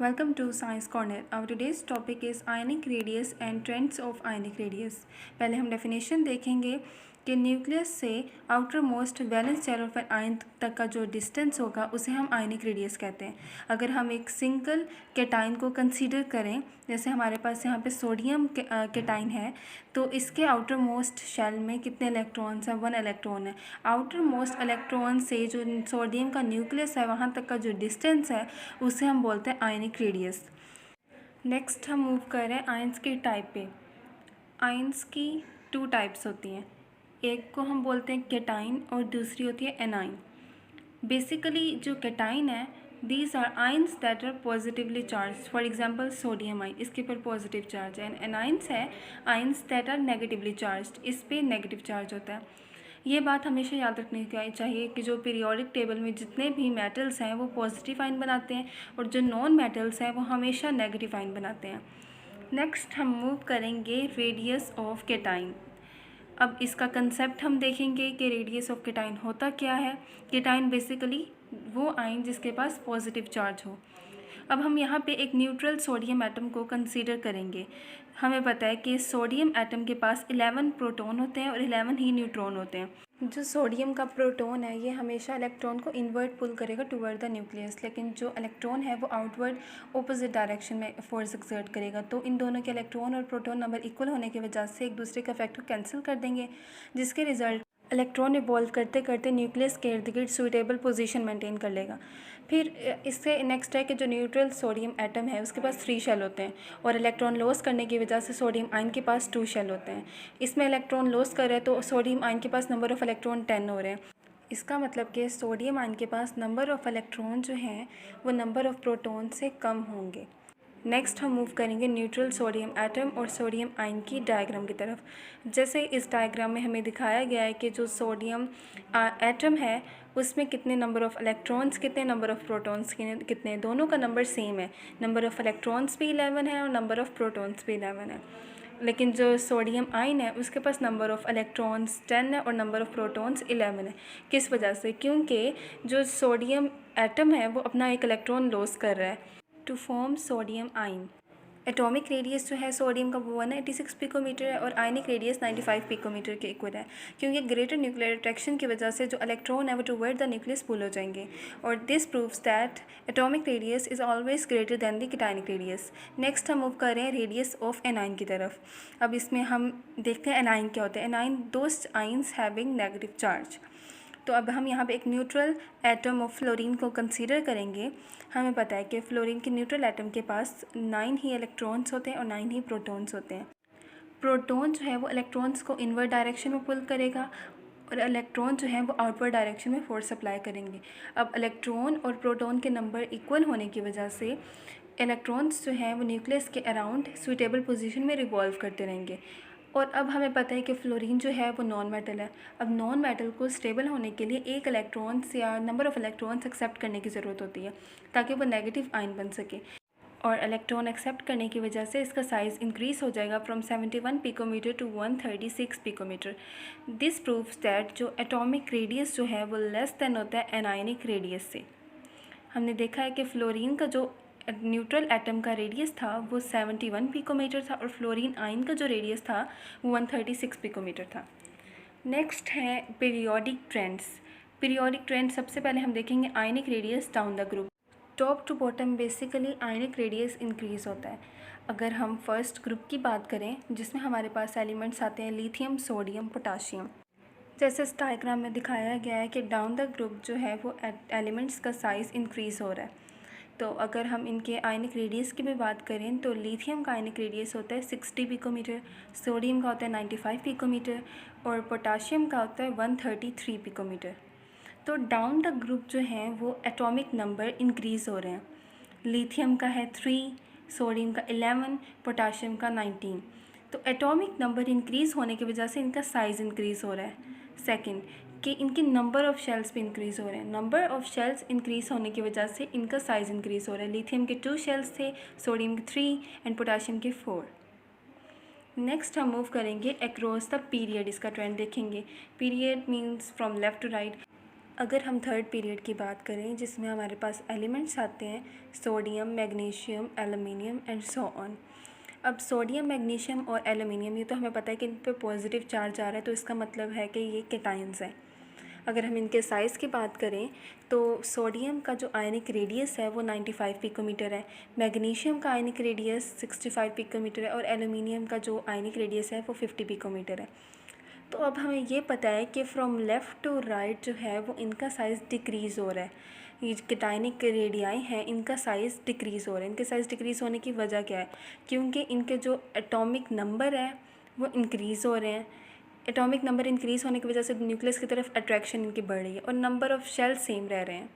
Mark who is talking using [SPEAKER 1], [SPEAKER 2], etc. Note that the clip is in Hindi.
[SPEAKER 1] Welcome to Science Corner. Our today's topic is ionic radius and trends of ionic radius. पहले हम डेफिनेशन देखेंगे कि न्यूक्लियस से outermost valence shell of an ion तक का जो डिस्टेंस होगा उसे हम आयनिक रेडियस कहते हैं। अगर हम एक सिंगल केटाइन को कंसीडर करें, जैसे हमारे पास यहाँ पे सोडियम केटाइन है, तो इसके आउटर मोस्ट शेल में कितने इलेक्ट्रॉन्स हैं? 1 इलेक्ट्रॉन है। आउटर मोस्ट इलेक्ट्रॉन से जो सोडियम का न्यूक्लियस है वहाँ तक का जो डिस्टेंस है उसे हम बोलते हैं आयनिक रेडियस। नेक्स्ट हम मूव कर रहे हैं आयंस की टाइप पे। आयंस की 2 टाइप्स होती हैं, एक को हम बोलते हैं केटाइन और दूसरी होती है एनाइन। बेसिकली जो केटाइन है, these are ions that are positively charge. For example sodium ion, इसके ऊपर पॉजिटिव चार्ज है। एंड एनाइंस है ions that are negatively charge, इस पर नेगेटिव चार्ज होता है। ये बात हमेशा याद रखनी चाहिए कि जो पीरियोडिक टेबल में जितने भी मेटल्स हैं वो पॉजिटिव आयन बनाते हैं और जो नॉन मेटल्स हैं वो हमेशा नेगेटिव आयन बनाते हैं। नेक्स्ट हम मूव करेंगे रेडियस ऑफ केटाइन। अब इसका कंसेप्ट हम देखेंगे कि रेडियस ऑफ केटाइन होता क्या है। केटाइन बेसिकली वो आयन जिसके पास पॉजिटिव चार्ज हो। अब हम यहाँ पे एक न्यूट्रल सोडियम एटम को कंसीडर करेंगे। हमें पता है कि सोडियम एटम के पास 11 प्रोटॉन होते हैं और 11 ही न्यूट्रॉन होते हैं। जो सोडियम का प्रोटॉन है ये हमेशा इलेक्ट्रॉन को इनवर्ट पुल करेगा टुवर्ड द न्यूक्लियस, लेकिन जो इलेक्ट्रॉन है वो आउटवर्ड ऑपोजिट डायरेक्शन में फोर्स एक्सर्ट करेगा। तो इन दोनों के इलेक्ट्रॉन और प्रोटॉन नंबर इक्वल होने की वजह से एक दूसरे का इफेक्ट को कैंसिल कर देंगे, जिसके रिजल्ट इलेक्ट्रॉन इवॉल्व करते करते न्यूक्लियस के इर्द गिर्द सुइटेबल पोजीशन मेंटेन कर लेगा। फिर इससे नेक्स्ट है कि जो न्यूट्रल सोडियम एटम है उसके पास 3 शेल होते हैं और इलेक्ट्रॉन लॉस करने की वजह से सोडियम आयन के पास 2 शेल होते हैं। इसमें इलेक्ट्रॉन लॉस कर रहे हैं तो सोडियम आयन के पास नंबर ऑफ़ इलेक्ट्रॉन 10 हो रहे हैं। इसका मतलब कि सोडियम आयन के पास नंबर ऑफ़ इलेक्ट्रॉन जो हैं वो नंबर ऑफ़ प्रोटॉन से कम होंगे। नेक्स्ट हम मूव करेंगे न्यूट्रल सोडियम एटम और सोडियम आयन की डायग्राम की तरफ। जैसे इस डायग्राम में हमें दिखाया गया है कि जो सोडियम एटम है उसमें कितने नंबर ऑफ़ इलेक्ट्रॉन्स, कितने नंबर ऑफ़ प्रोटॉन्स कितने, दोनों का नंबर सेम है। नंबर ऑफ़ इलेक्ट्रॉन्स भी 11 है और नंबर ऑफ़ प्रोटॉन्स भी 11 है। लेकिन जो सोडियम आयन है उसके पास नंबर ऑफ़ इलेक्ट्रॉन्स 10 है और नंबर ऑफ़ प्रोटॉन्स 11 है। किस वजह से? क्योंकि जो सोडियम एटम है वो अपना एक इलेक्ट्रॉन लॉस कर रहा है to form sodium ion. Atomic radius जो है सोडियम का वो 186 पिकोमीटर है और आयनिक रेडियस 95 पिकोमीटर के इक्वल है, क्योंकि ग्रेटर न्यूक्लियर अट्रैक्शन की वजह से जो इलेक्ट्रॉन है वो टुवर्ड द न्यूक्लियस पुल हो जाएंगे। और this proves that atomic radius is always greater than the cationic radius. Next हम मूव कर रहे हैं रेडियस ऑफ एनाइन की तरफ। अब इसमें हम देखते हैं एनाइन क्या होता है। A9 those ions having negative charge. तो अब हम यहाँ पे एक न्यूट्रल एटम ऑफ फ्लोरीन को कंसीडर करेंगे। हमें पता है कि फ्लोरीन के न्यूट्रल एटम के पास 9 ही इलेक्ट्रॉन्स होते हैं और 9 ही प्रोटॉन्स होते हैं। प्रोटॉन जो है वो इलेक्ट्रॉन्स को इनवर्ट डायरेक्शन में पुल करेगा और इलेक्ट्रॉन जो है वो आउटवर्ड डायरेक्शन में फोर्स अप्लाई करेंगे। अब इलेक्ट्रॉन और प्रोटॉन के नंबर इक्वल होने की वजह से इलेक्ट्रॉन्स जो हैं वो न्यूक्लियस के अराउंड सुइटेबल पोजीशन में रिवॉल्व करते रहेंगे। और अब हमें पता है कि फ्लोरीन जो है वो नॉन मेटल है। अब नॉन मेटल को स्टेबल होने के लिए एक इलेक्ट्रॉन्स या नंबर ऑफ़ इलेक्ट्रॉन्स एक्सेप्ट करने की ज़रूरत होती है ताकि वो नेगेटिव आयन बन सके। और इलेक्ट्रॉन एक्सेप्ट करने की वजह से इसका साइज़ इंक्रीज़ हो जाएगा from 71 picometre to 136 picometre. This proves that जो एटॉमिक रेडियस जो है वो लेस दैन होता है एनायनिक रेडियस से। हमने देखा है कि फ्लोरीन का जो न्यूट्रल एटम का रेडियस था वो 71 पिकोमीटर था और फ्लोरीन आयन का जो रेडियस था वो 136 पिकोमीटर था। नेक्स्ट है पीरियोडिक ट्रेंड्स। पीरियोडिक ट्रेंड सबसे पहले हम देखेंगे ionic radius down the group. Top to bottom basically ionic radius increase होता है। अगर हम फर्स्ट ग्रुप की बात करें जिसमें हमारे पास एलिमेंट्स आते हैं लिथियम, सोडियम, पोटाशियम। जैसे इस डायग्राम में दिखाया गया है कि डाउन द ग्रुप जो है वो एलिमेंट्स का साइज़ इंक्रीज़ हो रहा है। तो अगर हम इनके आयनिक रेडियस की भी बात करें तो लिथियम का आयनिक रेडियस होता है 60 पिकोमीटर, सोडियम का होता है 95 पिकोमीटर और पोटाशियम का होता है 133 पिकोमीटर। तो डाउन द ग्रुप जो हैं वो एटॉमिक नंबर इंक्रीज़ हो रहे हैं। लिथियम का है 3, सोडियम का 11, पोटाशियम का 19। तो एटॉमिक नंबर इंक्रीज़ होने की वजह से इनका साइज़ इंक्रीज़ हो रहा है। सेकंड कि इनके नंबर ऑफ़ शेल्स भी इंक्रीज़ हो रहे हैं। नंबर ऑफ़ शेल्स इंक्रीज़ होने की वजह से इनका साइज़ इंक्रीज़ हो रहा है। लिथियम के 2 शेल्स थे, सोडियम के 3 एंड पोटाशियम के 4। नेक्स्ट हम मूव करेंगे अक्रॉस द पीरियड। इसका ट्रेंड देखेंगे। Period means from left to right. अगर हम थर्ड पीरियड की बात करें जिसमें हमारे पास एलिमेंट्स आते हैं sodium, magnesium, aluminium and so on. अब सोडियम, मैग्नीशियम और एल्युमिनियम ये तो हमें पता है कि इन पे पॉजिटिव चार्ज आ रहा है, तो इसका मतलब है कि ये केटायंस हैं। अगर हम इनके साइज़ की बात करें तो सोडियम का जो आयनिक रेडियस है वो 95 पिकोमीटर है, मैग्नीशियम का आयनिक रेडियस 65 पिकोमीटर है और एल्युमिनियम का जो आयनिक रेडियस है वो 50 पिकोमीटर है। तो अब हमें ये पता है कि फ्रॉम लेफ़्ट टू राइट जो है वो इनका साइज़ डिक्रीज़ हो रहा है। ये केटायनिक रेडियाई हैं इनका साइज़ डिक्रीज़ हो रहा है। इनके साइज़ डिक्रीज़ होने की वजह क्या है? क्योंकि इनके जो एटॉमिक नंबर है वो इंक्रीज़ हो रहे हैं। एटॉमिक नंबर इंक्रीज़ होने की वजह से न्यूक्लियस की तरफ अट्रैक्शन इनकी बढ़ रही है और नंबर ऑफ़ शेल सेम रह रहे हैं।